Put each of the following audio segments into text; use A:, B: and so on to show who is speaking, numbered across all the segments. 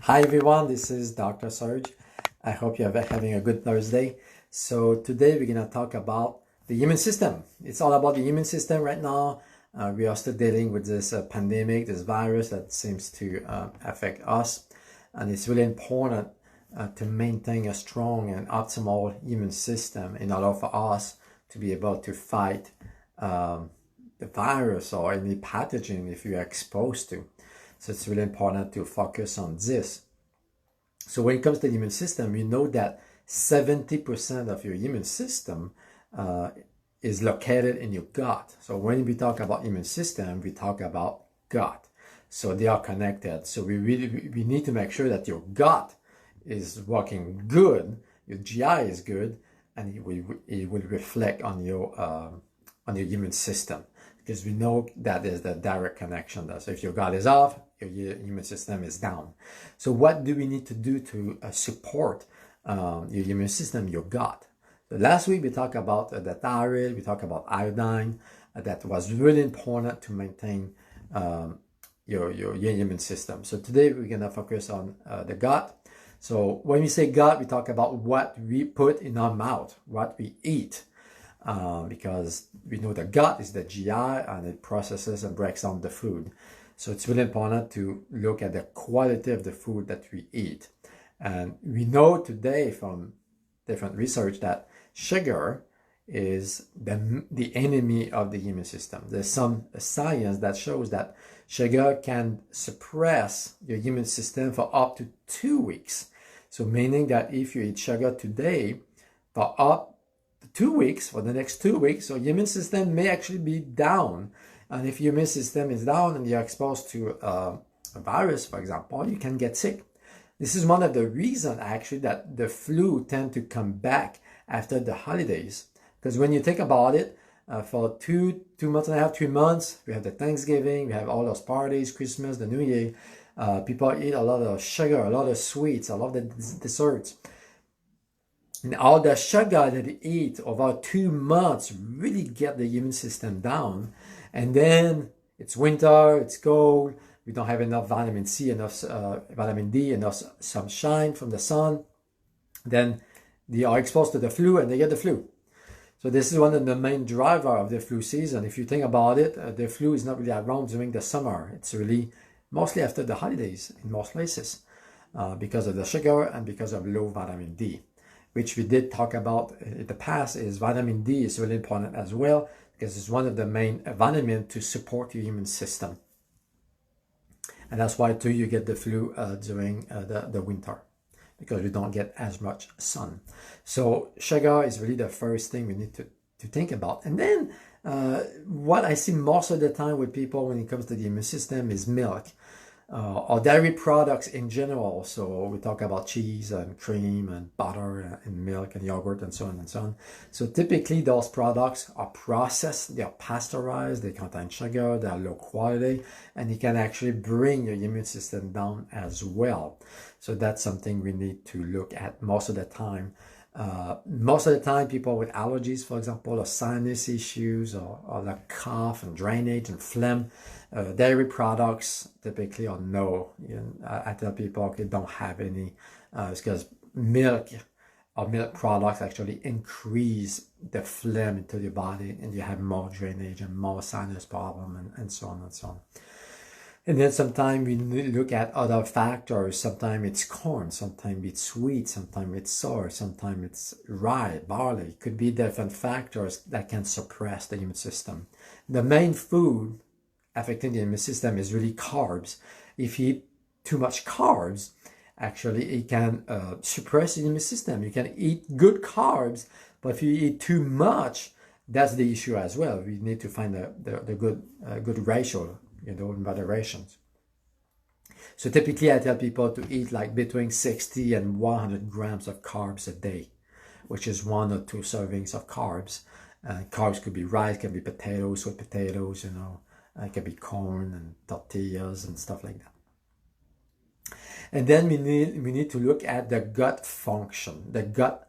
A: Hi everyone, this is Dr. Serge. I hope you're having a good Thursday. So today we're going to talk about the immune system. It's all about the immune system right now. We are still dealing with this pandemic, this virus that seems to affect us. And it's really important to maintain a strong and optimal immune system in order for us to be able to fight the virus or any pathogen if you are exposed to. So it's really important to focus on this. So when it comes to the immune system, you know that 70% of your immune system is located in your gut. So when we talk about immune system, we talk about gut. So they are connected. So we need to make sure that your gut is working good, your GI is good, and it will reflect on your immune system, because we know that there's the direct connection there. So if your gut is off, your immune system is down. So what do we need to do to support your immune system, your gut? So last week we talked about the thyroid, we talked about iodine. That was really important to maintain your immune system. So today we're going to focus on the gut. So when we say gut, we talk about what we put in our mouth, what we eat. Because we know the gut is the GI and it processes and breaks down the food. So it's really important to look at the quality of the food that we eat. And we know today from different research that sugar is the enemy of the immune system. There's some science that shows that sugar can suppress your immune system for up to 2 weeks. So meaning that if you eat sugar today, for up 2 weeks, for the next 2 weeks, so your immune system may actually be down. And if your immune system is down and you're exposed to a virus, for example, you can get sick. This is one of the reasons actually that the flu tend to come back after the holidays. Because when you think about it, for two months and a half, 3 months, we have the Thanksgiving, we have all those parties, Christmas, the New Year. People eat a lot of sugar, a lot of sweets, a lot of desserts. And all the sugar that they eat over 2 months really get the immune system down. And then it's winter, it's cold, we don't have enough vitamin C, enough vitamin D, enough sunshine from the sun. Then they are exposed to the flu and they get the flu. So this is one of the main driver of the flu season. If you think about it, the flu is not really around during the summer. It's really mostly after the holidays in most places because of the sugar and because of low vitamin D. Which we did talk about in the past, is vitamin D is really important as well, because it's one of the main vitamins to support your immune system. And that's why too you get the flu during the winter, because we don't get as much sun. So sugar is really the first thing we need to think about. And then what I see most of the time with people when it comes to the immune system is milk. Or dairy products in general. So we talk about cheese and cream and butter and milk and yogurt and so on and so on. So typically those products are processed, they are pasteurized, they contain sugar, they are low quality, and it can actually bring your immune system down as well. So that's something we need to look at most of the time. Most of the time people with allergies, for example, or sinus issues or like cough and drainage and phlegm, dairy products typically are no. I tell people, okay, don't have any, because milk or milk products actually increase the phlegm into your body, and you have more drainage and more sinus problem and so on and so on. And then sometimes we look at other factors. Sometimes it's corn, sometimes it's sweet, sometimes it's sour, sometimes it's rye, barley. It could be different factors that can suppress the immune system. The main food affecting the immune system is really carbs. If you eat too much carbs, actually it can suppress the immune system. You can eat good carbs, but if you eat too much, that's the issue as well. We need to find the good ratio, in moderation. So typically I tell people to eat like between 60 and 100 grams of carbs a day, which is 1 or 2 servings of carbs. Carbs could be rice, can be potatoes, sweet potatoes, it can be corn and tortillas and stuff like that. And then we need to look at the gut function, the gut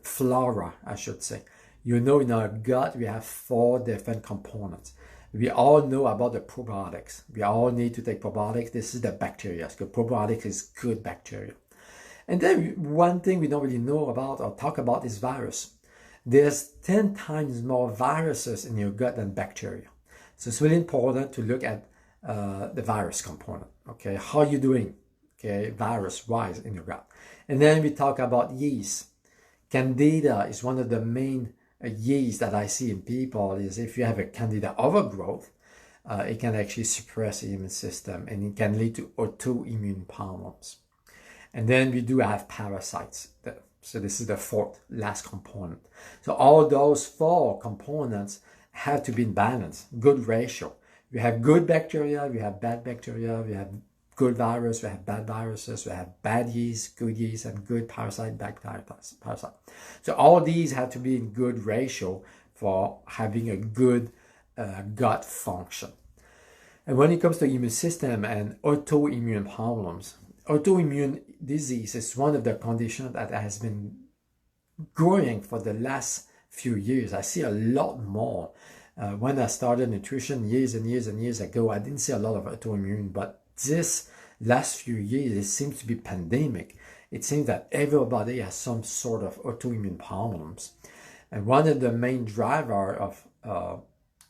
A: flora, I should say. In our gut we have 4 different components. We all know about the probiotics. We all need to take probiotics. This is the bacteria. So probiotics is good bacteria. And then one thing we don't really know about or talk about is virus. There's 10 times more viruses in your gut than bacteria. So it's really important to look at the virus component. Okay, how are you doing? Okay, virus-wise in your gut. And then we talk about yeast. Candida is one of the main yeast that I see in people. Is if you have a candida overgrowth, it can actually suppress the immune system and it can lead to autoimmune problems. And then we do have parasites. So this is the fourth last component. So all those four components have to be in balance, good ratio. We have good bacteria, we have bad bacteria, we have good virus, we have bad viruses, we have bad yeast, good yeast, and good parasite, bad parasite. So all these have to be in good ratio for having a good gut function. And when it comes to immune system and autoimmune problems, autoimmune disease is one of the conditions that has been growing for the last few years. I see a lot more. When I started nutrition years and years and years ago, I didn't see a lot of autoimmune, but this last few years, it seems to be pandemic. It seems that everybody has some sort of autoimmune problems. And one of the main driver of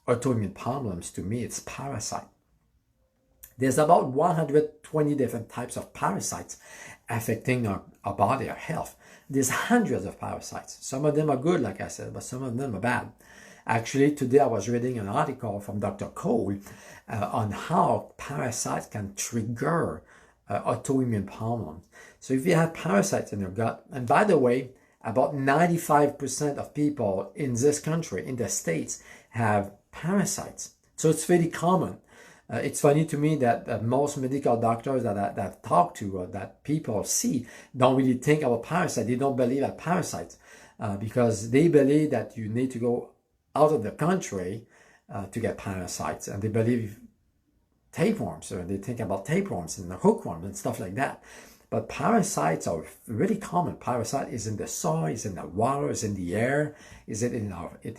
A: autoimmune problems to me, it's parasite. There's about 120 different types of parasites affecting our body, our health. There's hundreds of parasites. Some of them are good, like I said, but some of them are bad. Actually, today I was reading an article from Dr. Cole on how parasites can trigger autoimmune problems. So if you have parasites in your gut, and by the way, about 95% of people in this country, in the States, have parasites. So it's very common. It's funny to me that most medical doctors that I've talked to or that people see don't really think about parasites. They don't believe in parasites because they believe that you need to go out of the country to get parasites, and they believe tapeworms, or they think about tapeworms and the hookworms and stuff like that. But parasites are really common. Parasite is in the soil, is in the water, is in the air, it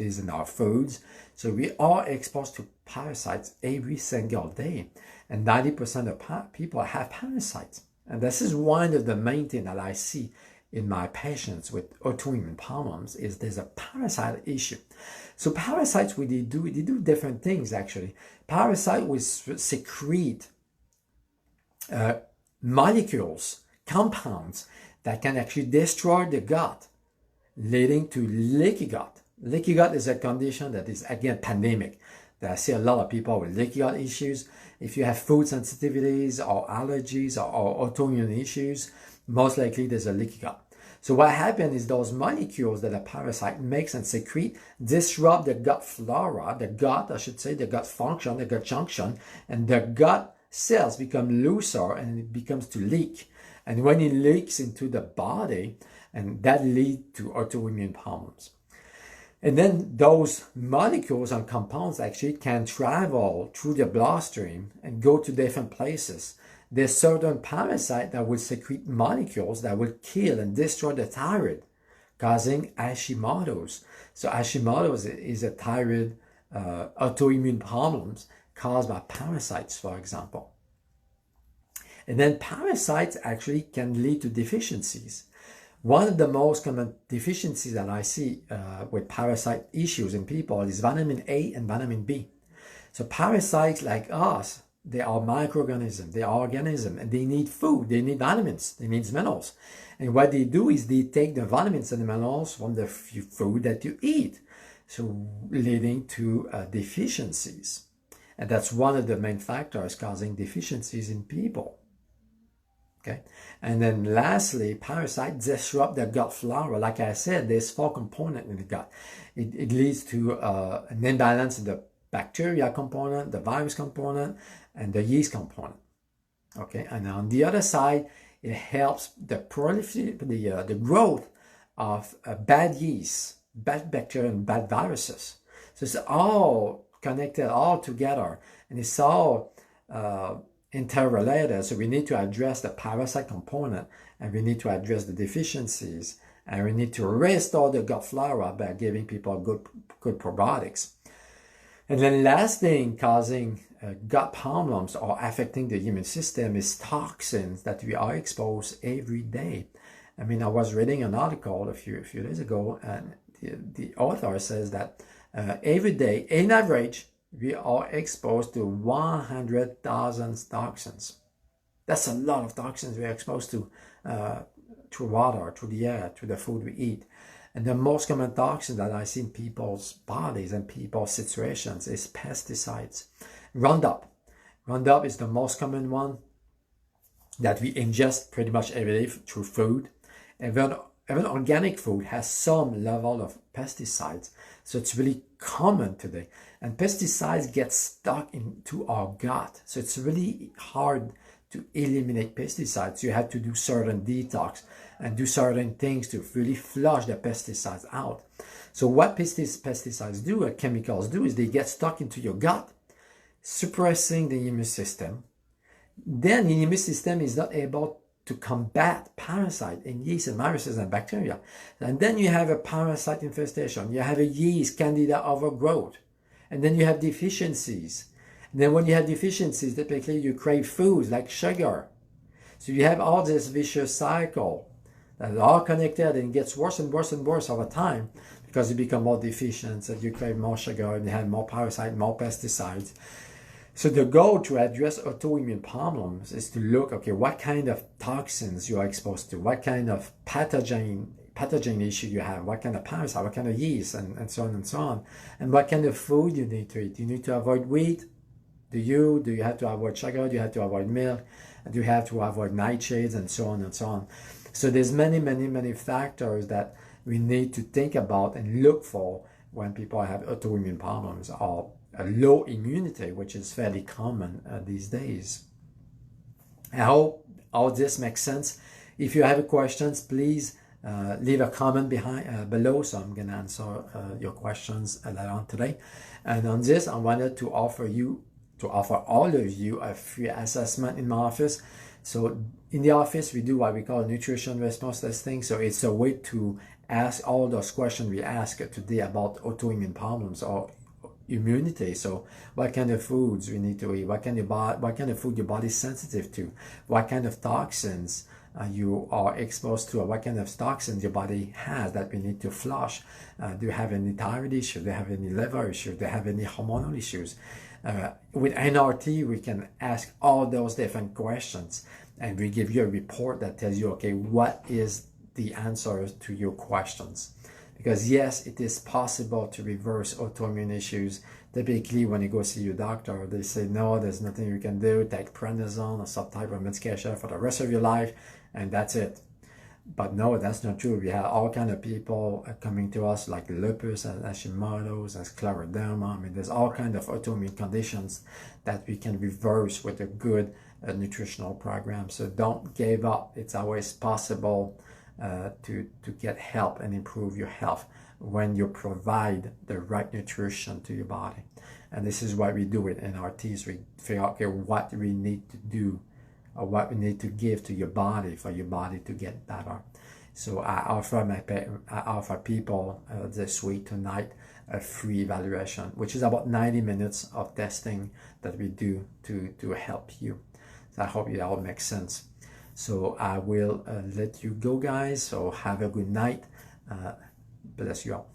A: is in our foods. So we are exposed to parasites every single day, and 90% of people have parasites. And this is one of the main things that I see in my patients with autoimmune problems is there's a parasite issue. So parasites, what they do different things actually. Parasites will secrete molecules, compounds that can actually destroy the gut, leading to leaky gut. Leaky gut is a condition that is, again, pandemic. I see a lot of people with leaky gut issues. If you have food sensitivities or allergies or autoimmune issues, most likely there's a leaky gut. So what happens is those molecules that a parasite makes and secrete disrupt the gut flora, the gut function, the gut junction, and the gut cells become looser and it becomes to leak. And when it leaks into the body, and that leads to autoimmune problems. And then those molecules and compounds actually can travel through the bloodstream and go to different places. There's certain parasites that will secrete molecules that will kill and destroy the thyroid, causing Hashimoto's. So Hashimoto's is a thyroid autoimmune problems caused by parasites, for example. And then parasites actually can lead to deficiencies. One of the most common deficiencies that I see with parasite issues in people is vitamin A and vitamin B. So parasites like us, they are microorganisms, they are organisms, and they need food, they need vitamins, they need minerals. And what they do is they take the vitamins and the minerals from the food that you eat, so leading to deficiencies. And that's one of the main factors causing deficiencies in people. Okay. And then lastly, parasites disrupt the gut flora. Like I said, there's 4 components in the gut. It leads to an imbalance in the bacteria component, the virus component, and the yeast component. Okay, and on the other side, it helps the growth of bad yeast, bad bacteria, and bad viruses. So it's all connected, all together, and it's all interrelated. So we need to address the parasite component, and we need to address the deficiencies, and we need to restore the gut flora by giving people good probiotics. And then last thing causing gut problems or affecting the immune system is toxins that we are exposed every day. I mean, I was reading an article a few days ago, and the author says that every day, in average, we are exposed to 100,000 toxins. That's a lot of toxins we are exposed to through water, through the air, through the food we eat. And the most common toxin that I see in people's bodies and people's situations is pesticides. Roundup. Roundup is the most common one that we ingest pretty much every day through food. Even organic food has some level of pesticides. So it's really common today. And pesticides get stuck into our gut. So it's really hard to eliminate pesticides. You have to do certain detox and do certain things to really flush the pesticides out. So what pesticides do, or chemicals do, is they get stuck into your gut, suppressing the immune system. Then the immune system is not able to combat parasite and yeast and viruses and bacteria. And then you have a parasite infestation. You have a yeast candida overgrowth. And then you have deficiencies. And then when you have deficiencies, typically you crave foods like sugar. So you have all this vicious cycle that are all connected, and it gets worse and worse and worse over time because you become more deficient, and you crave more sugar, and you have more parasites, more pesticides. So the goal to address autoimmune problems is to look, okay, what kind of toxins you are exposed to, what kind of pathogen issue you have, what kind of parasite, what kind of yeast, and so on and so on, and what kind of food you need to eat. You need to avoid wheat. Do you have to avoid sugar? Do you have to avoid milk? Do you have to avoid nightshades, and so on and so on? So there's many factors that we need to think about and look for when people have autoimmune problems or a low immunity, which is fairly common these days. I hope all this makes sense. If you have questions, please leave a comment below, so I'm going to answer your questions later on today. And on this, I wanted to offer all of you a free assessment in my office. So in the office, we do what we call nutrition response testing. So it's a way to ask all those questions we ask today about autoimmune problems or immunity. So what kind of foods we need to eat, what kind of food your body is sensitive to, what kind of toxins you are exposed to, or what kind of toxins your body has that we need to flush. Do you have any thyroid issues? Do you have any liver issues? Do you have any hormonal issues? With NRT, we can ask all those different questions, and we give you a report that tells you, okay, what is the answer to your questions. Because yes, it is possible to reverse autoimmune issues. Typically, when you go see your doctor, they say, no, there's nothing you can do. Take prednisone or some type of medication for the rest of your life, and that's it. But no, that's not true. We have all kinds of people coming to us like lupus and Hashimoto's and scleroderma. I mean, there's all kinds of autoimmune conditions that we can reverse with a good nutritional program. So don't give up. It's always possible to get help and improve your health when you provide the right nutrition to your body. And this is what we do with NRTs. We figure out, okay, what we need to do or what we need to give to your body for your body to get better. So I offer people this week tonight a free evaluation, which is about 90 minutes of testing that we do to help you. So I hope it all makes sense. So I will let you go, guys. So have a good night. Bless you all.